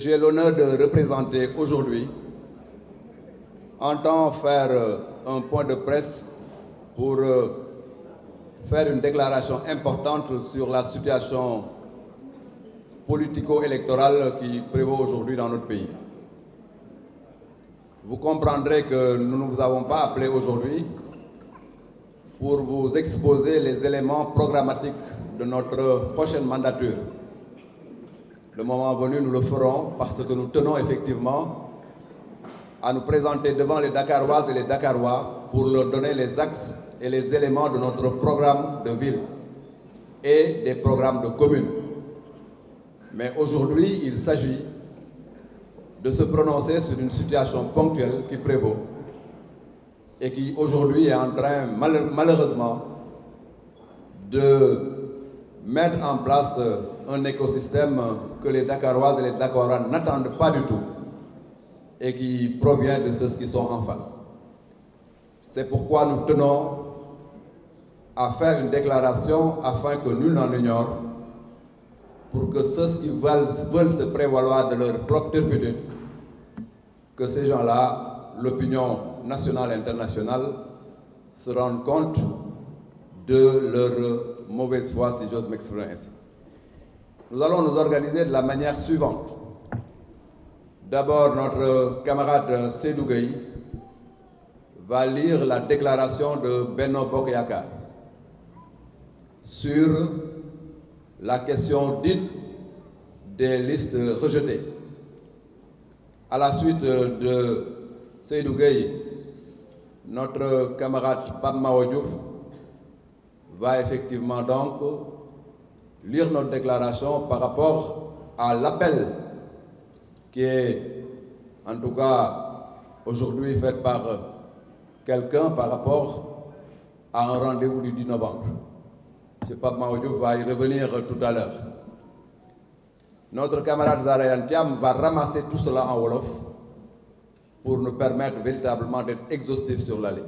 J'ai l'honneur de représenter aujourd'hui entend faire un point de presse pour faire une déclaration importante sur la situation politico-électorale qui prévaut aujourd'hui dans notre pays. Vous comprendrez que nous ne vous avons pas appelé aujourd'hui pour vous exposer les éléments programmatiques de notre prochaine mandature. Le moment venu, nous le ferons parce que nous tenons effectivement à nous présenter devant les Dakaroises et les Dakarois pour leur donner les axes et les éléments de notre programme de ville et des programmes de communes. Mais aujourd'hui, il s'agit de se prononcer sur une situation ponctuelle qui prévaut et qui aujourd'hui est en train malheureusement de mettre en place un écosystème que les Dakaroises et les Dakarois n'attendent pas du tout et qui provient de ceux qui sont en face. C'est pourquoi nous tenons à faire une déclaration afin que nul n'en ignore, pour que ceux qui veulent se prévaloir de leur propre turpitude, que ces gens-là, l'opinion nationale et internationale, se rendent compte de leur mauvaise foi, si j'ose m'exprimer ainsi. Nous allons nous organiser de la manière suivante. D'abord, notre camarade Seydou Gueye va lire la déclaration de Benno Bokk Yakaar sur la question dite des listes rejetées. À la suite de Seydou Gueye, notre camarade Pape Mao Diouf va effectivement donc lire notre déclaration par rapport à l'appel qui est en tout cas aujourd'hui fait par quelqu'un par rapport à un rendez-vous du 10 novembre. M. Pape Mao Diouf va y revenir tout à l'heure. Notre camarade Zahra Iyane Thiam va ramasser tout cela en Wolof pour nous permettre véritablement d'être exhaustifs sur la ligne.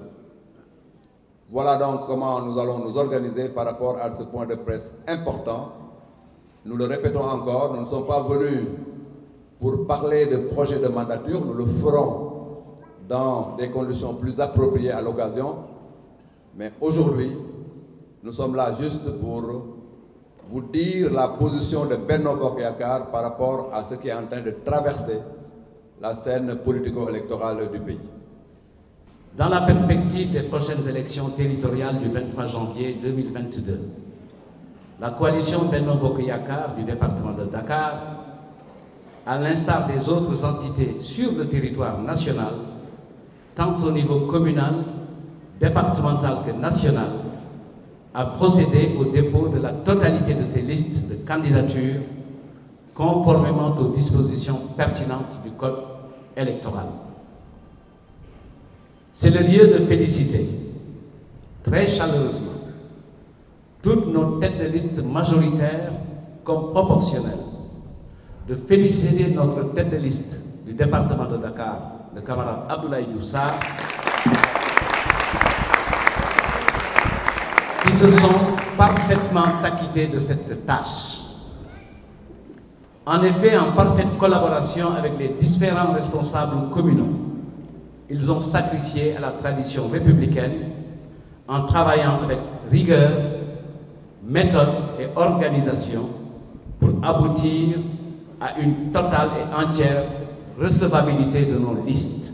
Voilà donc comment nous allons nous organiser par rapport à ce point de presse important. Nous le répétons encore, nous ne sommes pas venus pour parler de projet de mandature, nous le ferons dans des conditions plus appropriées à l'occasion. Mais aujourd'hui, nous sommes là juste pour vous dire la position de Benno Bokk Yakaar par rapport à ce qui est en train de traverser la scène politico-électorale du pays. Dans la perspective des prochaines élections territoriales du 23 janvier 2022, la coalition Benno Bokk Yakaar du département de Dakar, à l'instar des autres entités sur le territoire national, tant au niveau communal, départemental que national, a procédé au dépôt de la totalité de ces listes de candidatures conformément aux dispositions pertinentes du Code électoral. C'est le lieu de féliciter très chaleureusement toutes nos têtes de liste majoritaires comme proportionnelles, de féliciter notre tête de liste du département de Dakar, le camarade Abdoulaye Diouf Sarr, qui se sont parfaitement acquittés de cette tâche. En effet, en parfaite collaboration avec les différents responsables communaux, ils ont sacrifié à la tradition républicaine en travaillant avec rigueur, méthode et organisation pour aboutir à une totale et entière recevabilité de nos listes.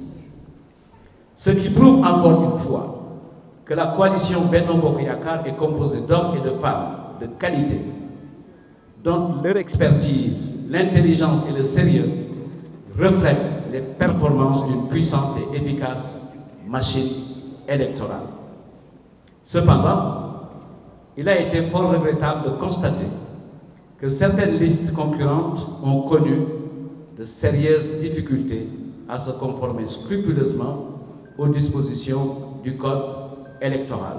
Ce qui prouve encore une fois que la coalition Benno Bokk Yakaar est composée d'hommes et de femmes de qualité, dont leur expertise, l'intelligence et le sérieux reflètent les performances d'une puissante et efficace machine électorale. Cependant, il a été fort regrettable de constater que certaines listes concurrentes ont connu de sérieuses difficultés à se conformer scrupuleusement aux dispositions du Code électoral.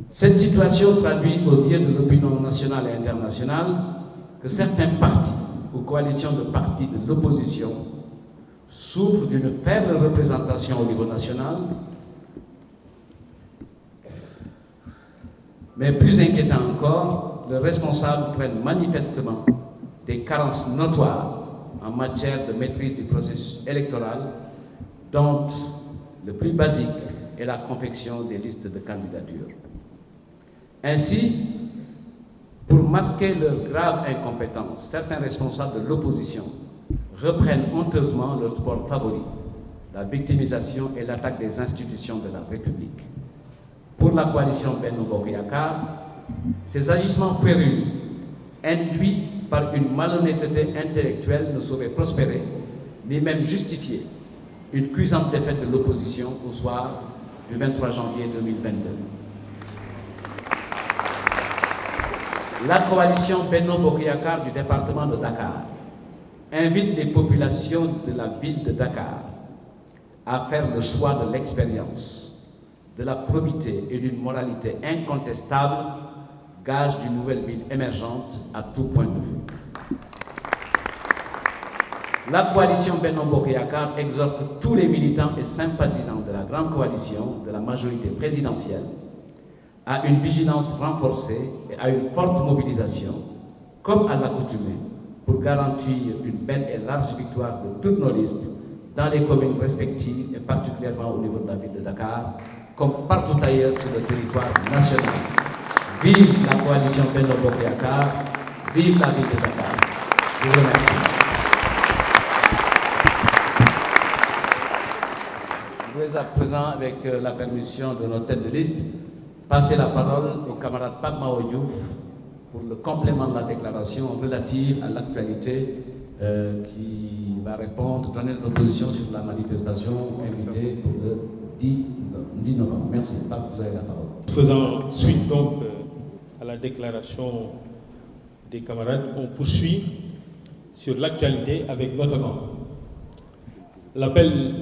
Cette situation traduit aux yeux de l'opinion nationale et internationale que certains partis ou coalitions de partis de l'opposition souffrent d'une faible représentation au niveau national, mais plus inquiétant encore, les responsables prennent manifestement des carences notoires en matière de maîtrise du processus électoral, dont le plus basique est la confection des listes de candidature. Ainsi, pour masquer leur grave incompétence, certains responsables de l'opposition reprennent honteusement leur sport favori, la victimisation et l'attaque des institutions de la République. Pour la coalition Benno Bokk Yakaar, ces agissements puérils, induits par une malhonnêteté intellectuelle, ne sauraient prospérer, ni même justifier une cuisante défaite de l'opposition au soir du 23 janvier 2022. La coalition Benno Bokk Yakaar du département de Dakar invite les populations de la ville de Dakar à faire le choix de l'expérience, de la probité et d'une moralité incontestable, gage d'une nouvelle ville émergente à tout point de vue. La coalition Benno Bokk Yakaar exhorte tous les militants et sympathisants de la grande coalition de la majorité présidentielle à une vigilance renforcée et à une forte mobilisation, comme à l'accoutumée, pour garantir une belle et large victoire de toutes nos listes dans les communes respectives et particulièrement au niveau de la ville de Dakar, comme partout ailleurs sur le territoire national. Vive la coalition Benno Bokk Yakaar, vive la ville de Dakar. Je vous remercie. Je vais à présent, avec la permission de nos têtes de liste, passer la parole au camarade Pape Mao Diouf pour le complément de la déclaration relative à l'actualité qui va répondre, donner notre position sur la manifestation invitée pour le 10 novembre. Merci. Pape, vous avez la parole. Faisant suite donc à la déclaration des camarades, on poursuit sur l'actualité avec notamment l'appel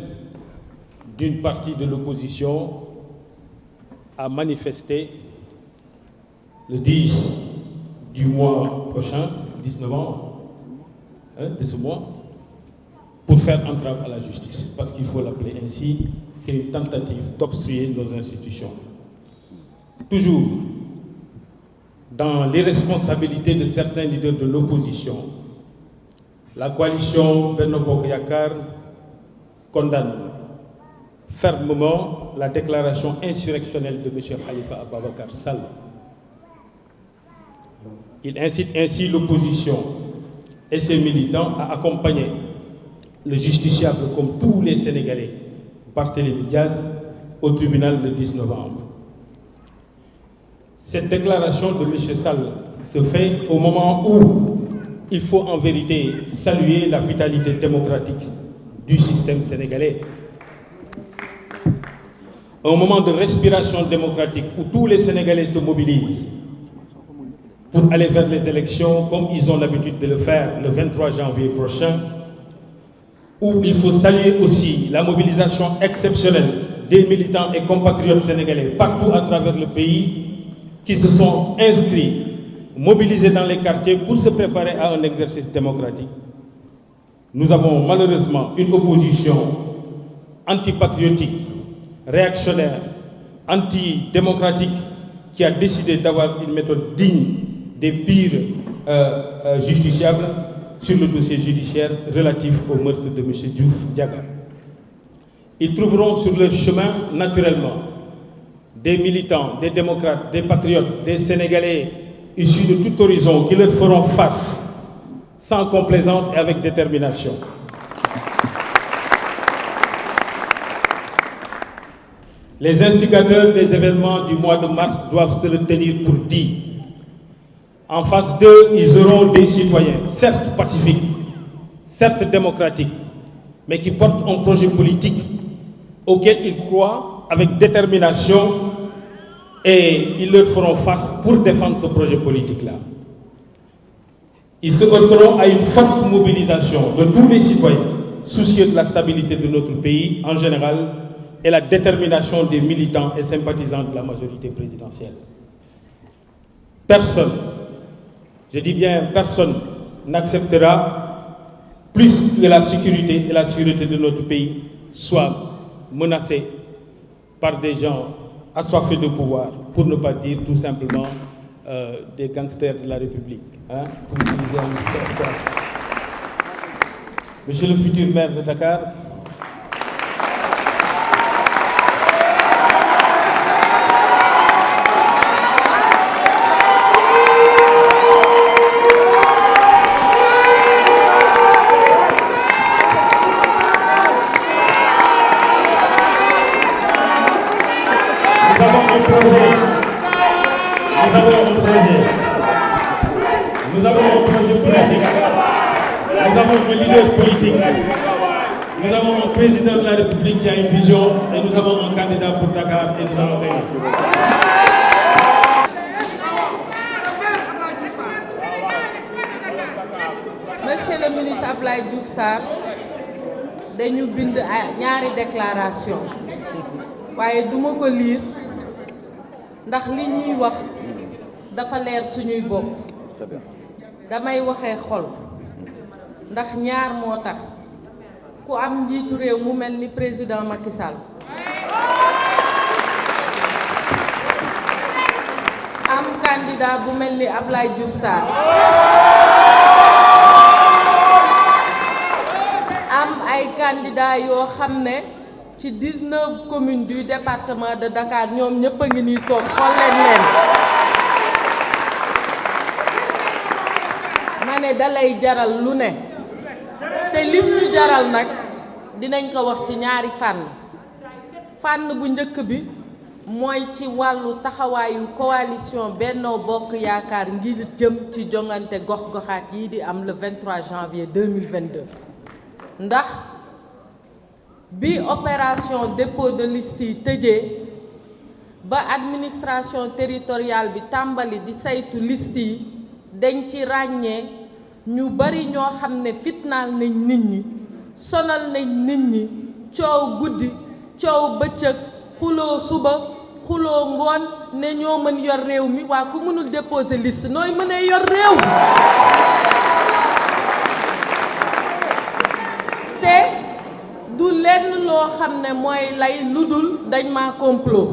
d'une partie de l'opposition à manifester le 10 du mois prochain, 10 novembre de ce mois, pour faire entrave à la justice. Parce qu'il faut l'appeler ainsi, c'est une tentative d'obstruer nos institutions. Toujours dans l'irresponsabilité de certains leaders de l'opposition, la coalition Benno Bokk Yakaar condamne fermement la déclaration insurrectionnelle de M. Khalifa Ababacar Sall. Il incite ainsi l'opposition et ses militants à accompagner le justiciable comme tous les Sénégalais, Barthélémy Diaz, au tribunal le 10 novembre. Cette déclaration de M. Sall se fait au moment où il faut en vérité saluer la vitalité démocratique du système sénégalais. Un moment de respiration démocratique où tous les Sénégalais se mobilisent pour aller vers les élections comme ils ont l'habitude de le faire le 23 janvier prochain, où il faut saluer aussi la mobilisation exceptionnelle des militants et compatriotes sénégalais partout à travers le pays qui se sont inscrits, mobilisés dans les quartiers pour se préparer à un exercice démocratique. Nous avons malheureusement une opposition antipatriotique, réactionnaire, antidémocratique, qui a décidé d'avoir une méthode digne des pires justiciables sur le dossier judiciaire relatif au meurtre de M. Diouf Diaga. Ils trouveront sur leur chemin, naturellement, des militants, des démocrates, des patriotes, des Sénégalais issus de tout horizon qui leur feront face sans complaisance et avec détermination. Les instigateurs des événements du mois de mars doivent se le tenir pour dit. En face d'eux, ils auront des citoyens, certes pacifiques, certes démocratiques, mais qui portent un projet politique auquel ils croient avec détermination et ils leur feront face pour défendre ce projet politique-là. Ils se heurteront à une forte mobilisation de tous les citoyens, soucieux de la stabilité de notre pays en général, et la détermination des militants et sympathisants de la majorité présidentielle. Personne, je dis bien personne, n'acceptera plus que la sécurité et la sûreté de notre pays soient menacées par des gens assoiffés de pouvoir, pour ne pas dire tout simplement des gangsters de la République. Pour utiliser un terme. Monsieur le futur maire de Dakar, nous avons un projet politique, nous avons un leader politique, nous avons un président de la République qui a une vision et nous avons un candidat pour Dakar et nous allons gagner. Monsieur le ministre Abdoulaye Diouf Sarr, dañu bind ñaari déclaration waaye duma ko lire ndax li ñuy wax dafa leer suñuy bopp damay waxee xol ndax ñaar moo tax ku am njiitu réew mu mel ni président Macky Sall am candidat bu mel ni Abdoulaye Diouf Sarr am ay candidat yoo xam ne ci 19 communes du département de Dakar ñoom ñëpp a ngi nii toog xool leen ma ne dalay jaral lu ne te lim ñu jaral nag dinañ ko wax ci ñaari fànn bu njëkk bi mooy ci wàllu taxawaayu coalition Benno Bokk Yaakaar ngir jëm ci jongante gox-goxaat yi di am le 23 janvier 2022 ndax bi opération dépôt de liste yi tëjee ba administration territoriale bi tàmbali di saytu liste yi dañ ci ràññee ñu bari ñoo xam ne fitnaal nañ nit ñi sonal nañ nit ñi coow guddi coow bëccëg xuloo suba xuloo ngoon ne ñoo mën yor réew mi waa ku mënul déposer liste nooy mënee yor réew te du lenn loo xam ne mooy lay lu dul dañ ma complot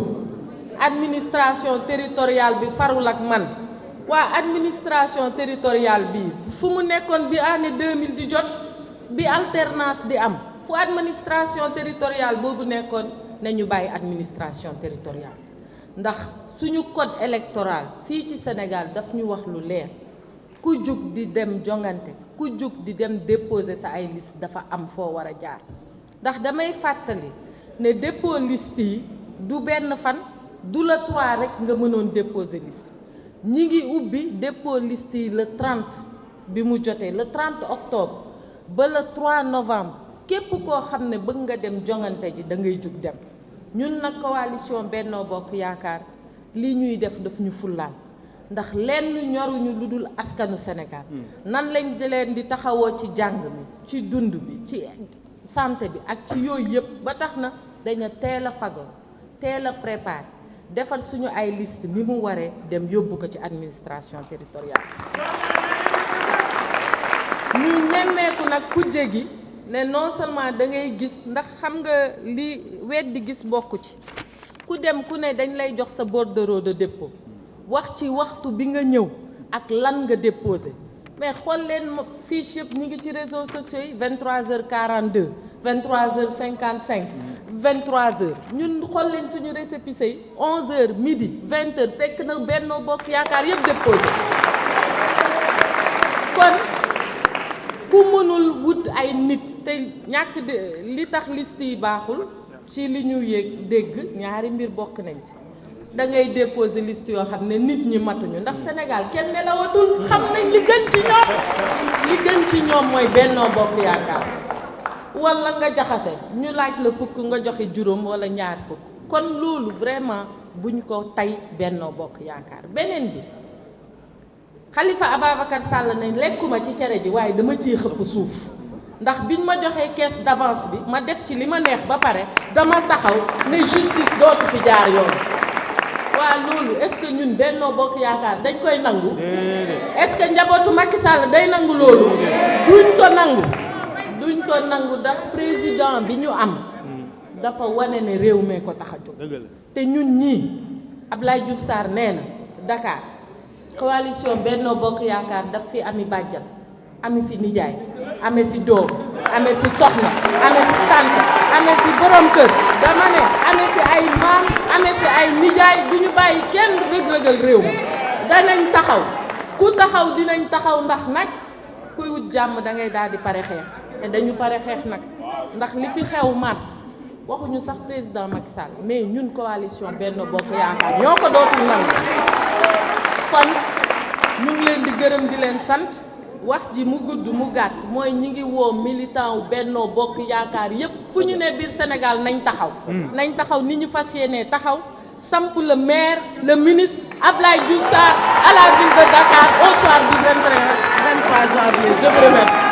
administration territoriale bi farul ak man waa administration territoriale bi fu mu nekkoon bi année 2000 di jot bi alternance di am fu administration territoriale boobu nekkoon nañu bàyyi administration territoriale ndax suñu code électoral fii ci Sénégal daf ñu wax lu leer ku jug di dem jongante ku jug di dem déposer sa ay liste dafa am foo war a jaar ndax damay fàttali ne dépôt liste yi du benn fan du la 3 rek nga mënoon déposer liste ñi ngi ubbi dépôt liste yi le 30 bi mu jotee le 30 octobre ba le 3 novembre képp koo xam ne bëgg nga dem jongante ji da ngay jug dem ñun nag coalition Benno Bokk Yaakaar li ñuy def daf ñu fullaal ndax lenn ñoruñu lu dul askanu Sénégal nan lañ leen di taxawoo ci jàng mi ci dund bi ci santé bi ak ci yooyu yëpp ba tax na dañu teel a fagor teel a préparer defal suñu ay liste ni mu waree dem yóbbu ko ci administration territoriale ñu nemmeeku nag kujje gi ne non seulement da ngay gis ndax xam nga li weddi gis bokku ci ku dem ku ne dañ lay jox sa bordereau de dépôt wax ci waxtu bi nga ñëw ak lan nga déposé mais xool leen fiche yëpp ñu ngi ci réseaux sociaux yi 23h42 23h55 23h ñun xool leen suñu récépissé yi 11h midi 20h fekk na Benno Bokk Yaakaar yëpp déposé kon ku mënul wut ay nit te ñàkk li tax liste yi baaxul ci li ñu yëg dégg ñaari mbir bokk nañ ci da ngay déposer liste yoo xam ne nit ñi matuñu ndax Sénégal kenn nelawatul xam nañ li gën ci ñoom mooy Benno Bokk Yaakaar wala nga jaxase ñu laaj la fukk nga joxe juróom wala ñaar fukk kon loolu vraiment buñ ko tey Benno Bokk Yaakaar beneen bi Khalifa Ababacar Sall ne lekkuma ci cere ji waaye dama ciy xëpp suuf ndax biñ ma joxee caisse d'avance bi ma def ci li ma neex ba pare dama taxaw ne justice dootu fi jaar yoon waa loolu est-ce que ñun Benno Bokk Yaakaar dañ koy nangu est-ce que njabootu Macky Sall day nangu loolu duñ ko nangu ndax président bi ñu am dafa wane ne réew mee ko tax a jóg te ñun ñii Abdoulaye Diouf Sarr nee na Dakar coalition Benno Bokk Yaakaar daf fi ami bàjjan ami fi nijaay ame fi doom amee fi soxna amee fi tante amee fi borom kër dama ne amee fi ay maam amee fi ay nijaay du ñu bàyyi kenn rëg-rëgal réew mi danañ taxaw ku taxaw dinañ taxaw ndax nag kuy wut jàmm da ngay daal di pare xeex te dañu pare xeex nag ndax li fi xew mars waxuñu sax président Macky Sall mais ñun coalition Benno Bokk Yaakaar ñoo ko dootul nangu kon ñu ngi leen di gërëm di leen sant wax ji mu gudd mu gàtt mooy ñi ngi woo militant wu Benno Bokk Yaakaar yépp fu ñu ne biir Sénégal nañ taxaw ni ñu fas yéenee taxaw samp le maire le ministre Abdoulaye Diouf Sarr à la ville de Dakar au soir du 23 janvier je vous remercie.